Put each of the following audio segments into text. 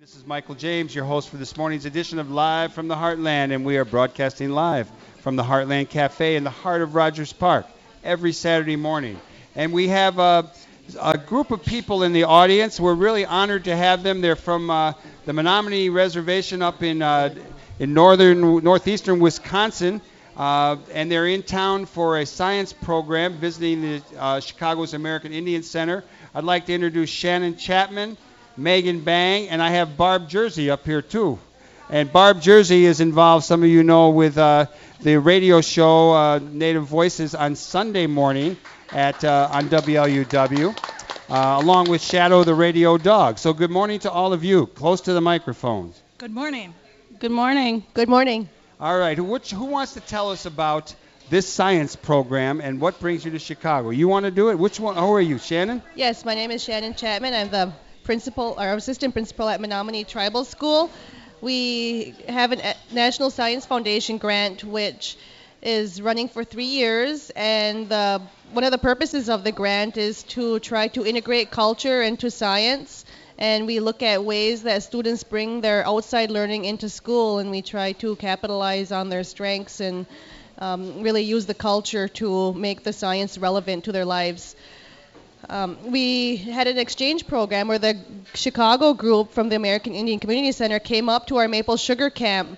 This is Michael James, your host for this morning's edition of Live from the Heartland, and we are broadcasting live from the Heartland Cafe in the heart of Rogers Park every Saturday morning. And we have a group of people in the audience. We're really honored to have them. They're from the Menominee Reservation up in northeastern Wisconsin, and they're in town for a science program visiting the Chicago's American Indian Center. I'd like to introduce Shannon Chapman, Megan Bang, and I have Barb Jersey up here too. And Barb Jersey is involved, some of you know, with the radio show Native Voices on Sunday morning on WLUW, along with Shadow the Radio Dog. So good morning to all of you. Close to the microphones. Good morning. Good morning. Good morning. All right. Who wants to tell us about this science program and what brings you to Chicago? You want to do it? Which one? Who are you, Shannon? Yes, my name is Shannon Chapman. I'm the principal or assistant principal at Menominee Tribal School. We have a National Science Foundation grant which is running for 3 years, and one of the purposes of the grant is to try to integrate culture into science, and we look at ways that students bring their outside learning into school, and we try to capitalize on their strengths and really use the culture to make the science relevant to their lives. We had an exchange program where the Chicago group from the American Indian Community Center came up to our maple sugar camp.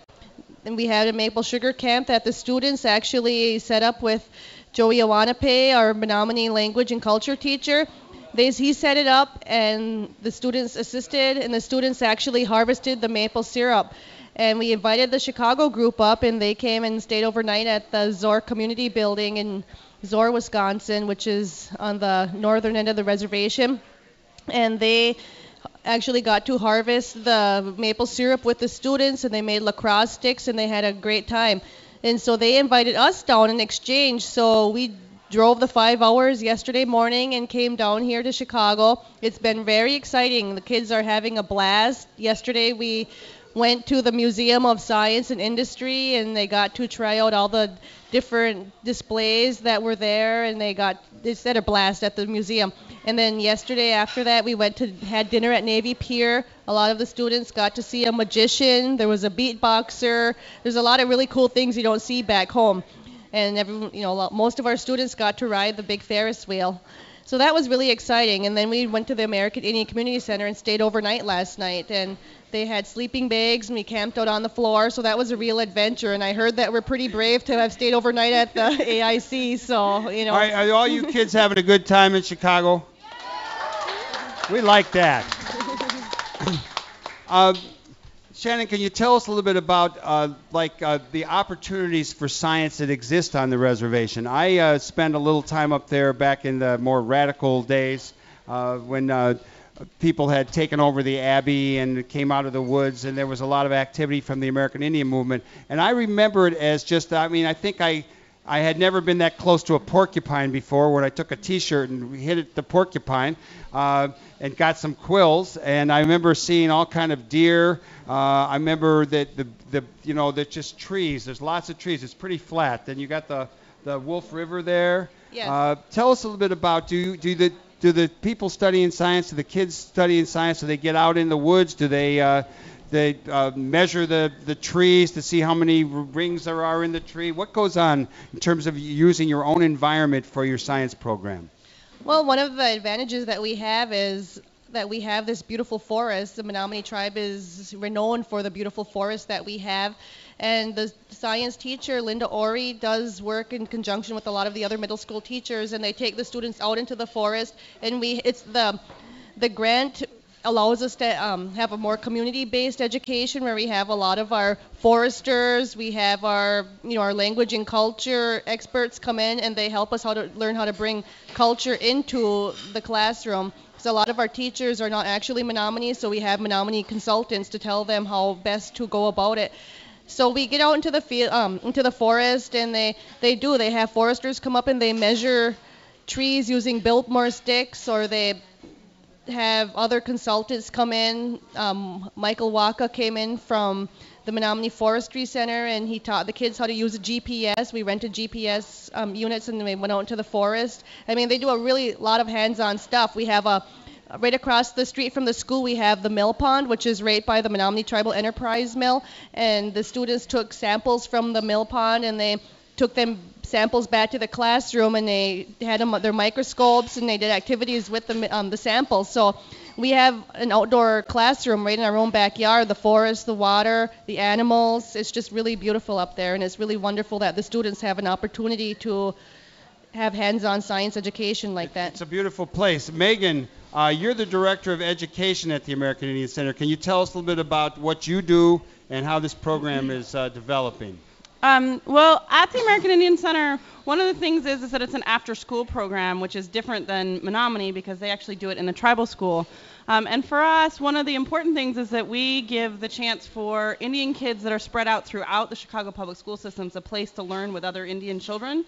And we had a maple sugar camp that the students actually set up with Joey Awanape, our Menominee language and culture teacher. He set it up, and the students assisted, and the students actually harvested the maple syrup. And we invited the Chicago group up, and they came and stayed overnight at the Zor Community Building in Zor, Wisconsin, which is on the northern end of the reservation. And they actually got to harvest the maple syrup with the students, and they made lacrosse sticks, and they had a great time. And so they invited us down in exchange. So we drove the 5 hours yesterday morning and came down here to Chicago. It's been very exciting. The kids are having a blast. Yesterday we went to the Museum of Science and Industry, and they got to try out all the different displays that were there, and they had a blast at the museum. And then yesterday after that, we had dinner at Navy Pier. A lot of the students got to see a magician. There was a beatboxer. There's a lot of really cool things you don't see back home. And most of our students got to ride the big Ferris wheel. So that was really exciting. And then we went to the American Indian Community Center and stayed overnight last night. And they had sleeping bags, and we camped out on the floor. So that was a real adventure. And I heard that we're pretty brave to have stayed overnight at the AIC. So, Are all you kids having a good time in Chicago? We like that. Shannon, can you tell us a little bit about the opportunities for science that exist on the reservation? I spent a little time up there back in the more radical days when people had taken over the Abbey and came out of the woods, and there was a lot of activity from the American Indian movement. And I remember it as I think I had never been that close to a porcupine before, when I took a T-shirt and hit it the porcupine and got some quills. And I remember seeing all kind of deer. I remember that that just trees. There's lots of trees. It's pretty flat. Then you got the Wolf River there. Yes. Tell us a little bit about do the people studying science, do the kids studying science, do they get out in the woods? Do they measure the trees to see how many rings there are in the tree? What goes on in terms of using your own environment for your science program? Well, one of the advantages that we have is that we have this beautiful forest. The Menominee tribe is renowned for the beautiful forest that we have. And the science teacher, Linda Ori, does work in conjunction with a lot of the other middle school teachers, and they take the students out into the forest. And the grant allows us to have a more community-based education, where we have a lot of our foresters, we have our language and culture experts come in, and they help us learn how to bring culture into the classroom. So a lot of our teachers are not actually Menominee, so we have Menominee consultants to tell them how best to go about it. So we get out into the field, into the forest, and they have foresters come up and they measure trees using Biltmore sticks, or they have other consultants come in. Michael Waka came in from the Menominee Forestry Center, and he taught the kids how to use a GPS. We rented GPS units, and we went out into the forest. I mean, they do a really lot of hands-on stuff. We have a right across the street from the school, we have the mill pond, which is right by the Menominee Tribal Enterprise Mill. And the students took samples from the mill pond, and they took them samples back to the classroom, and they had them their microscopes, and they did activities with the samples. So we have an outdoor classroom right in our own backyard, the forest, the water, the animals. It's just really beautiful up there, and it's really wonderful that the students have an opportunity to have hands-on science education like that. It's a beautiful place. Megan, you're the Director of Education at the American Indian Center. Can you tell us a little bit about what you do and how this program is developing? Well, at the American Indian Center, one of the things is that it's an after-school program, which is different than Menominee because they actually do it in a tribal school. And for us, one of the important things is that we give the chance for Indian kids that are spread out throughout the Chicago public school systems a place to learn with other Indian children.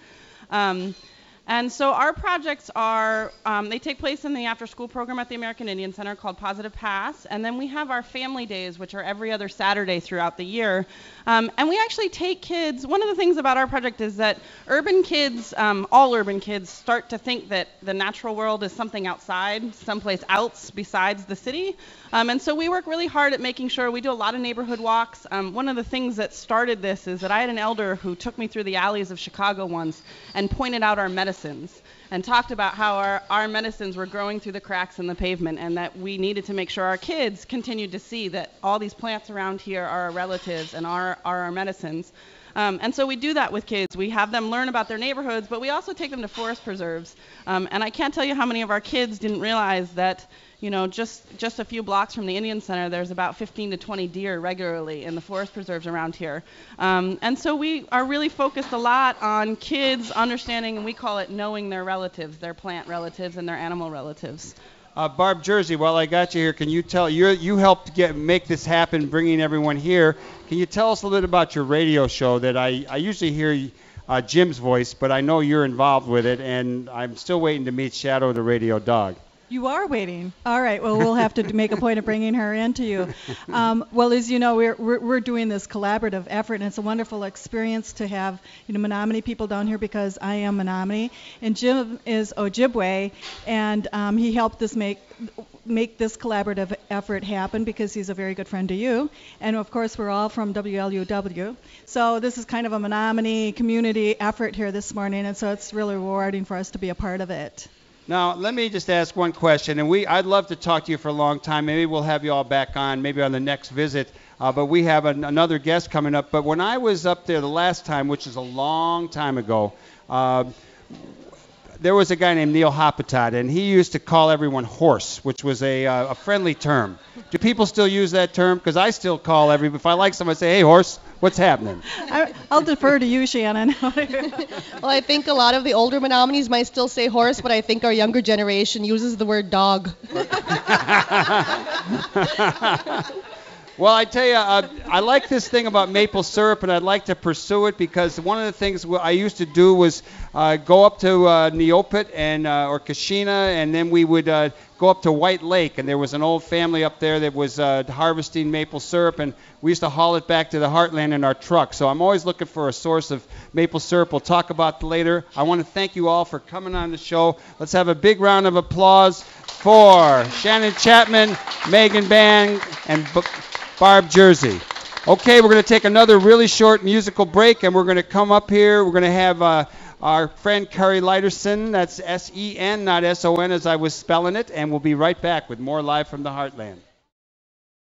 And so our projects are, they take place in the after-school program at the American Indian Center called Positive Pass, and then we have our family days, which are every other Saturday throughout the year. And we actually take kids, one of the things about our project is that urban kids, all urban kids, start to think that the natural world is something outside, someplace else besides the city. And so we work really hard at making sure we do a lot of neighborhood walks. One of the things that started this is that I had an elder who took me through the alleys of Chicago once and pointed out our medicines and talked about how our medicines were growing through the cracks in the pavement and that we needed to make sure our kids continued to see that all these plants around here are our relatives and are our medicines. And so we do that with kids. We have them learn about their neighborhoods, but we also take them to forest preserves. And I can't tell you how many of our kids didn't realize that, you know, just a few blocks from the Indian Center, there's about 15 to 20 deer regularly in the forest preserves around here. And so we are really focused a lot on kids understanding, and we call it knowing their relatives, their plant relatives and their animal relatives. Barb Jersey, while I got you here, can you tell, you helped make this happen, bringing everyone here. Can you tell us a little bit about your radio show that I usually hear Jim's voice, but I know you're involved with it, and I'm still waiting to meet Shadow the radio dog. You are waiting. All right. Well, we'll have to make a point of bringing her in to you. Well, as you know, we're doing this collaborative effort, and it's a wonderful experience to have Menominee people down here because I am Menominee, and Jim is Ojibwe, and he helped us make this collaborative effort happen because he's a very good friend to you, and of course we're all from WLUW. So this is kind of a Menominee community effort here this morning, and so it's really rewarding for us to be a part of it. Now, let me just ask one question, and I'd love to talk to you for a long time. Maybe we'll have you all back on, maybe on the next visit, but we have another guest coming up. But when I was up there the last time, which is a long time ago, there was a guy named Neil Hopitat, and he used to call everyone horse, which was a friendly term. Do people still use that term? Because I still call if I like someone, I say, hey, horse, what's happening? I'll defer to you, Shannon. Well, I think a lot of the older Menominees might still say horse, but I think our younger generation uses the word dog. Well, I tell you, I like this thing about maple syrup, and I'd like to pursue it because one of the things I used to do was go up to Neopet or Kashina, and then we would go up to White Lake, and there was an old family up there that was harvesting maple syrup, and we used to haul it back to the Heartland in our truck. So I'm always looking for a source of maple syrup. We'll talk about it later. I want to thank you all for coming on the show. Let's have a big round of applause for Shannon Chapman, Megan Bang, and Barb Jersey. Okay, we're going to take another really short musical break, and we're going to come up here. We're going to have our friend Kari Lyderson. That's S-E-N, not S-O-N as I was spelling it, and we'll be right back with more Live from the Heartland.